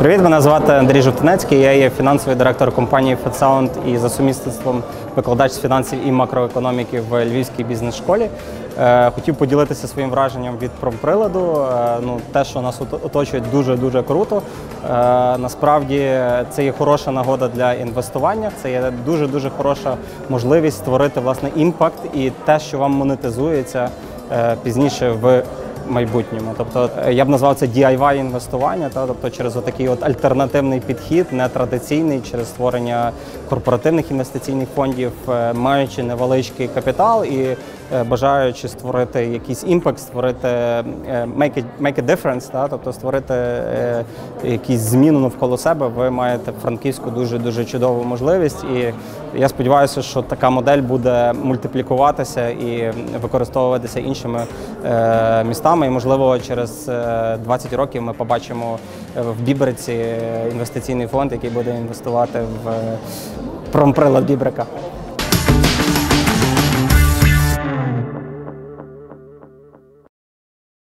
Привіт, мене звати Андрій Жовтанецький, я є фінансовий директор компанії FedSound і за сумісництвом викладач з фінансів і макроекономіки в Львівській бізнес-школі. Хотів поділитися своїм враженням від Промприладу. Те, що нас оточує, дуже круто. Насправді це є хороша нагода для інвестування, це є дуже хороша можливість створити, власне, імпакт і те, що вам монетизується пізніше в майбутньому. Тобто я б назвав це DIY інвестування, тобто через отакий альтернативний підхід, нетрадиційний, через створення корпоративних інвестиційних фондів, маючи невеличкий капітал і бажаючи створити якийсь імпакт, створити make a difference, тобто створити якусь зміну навколо себе, ви маєте в Франківську дуже чудову можливість. І я сподіваюся, що така модель буде мультиплікуватися і використовуватися іншими містами. І, можливо, через 20 років ми побачимо в Бібриці інвестиційний фонд, який буде інвестувати в Промприлад Бібрика.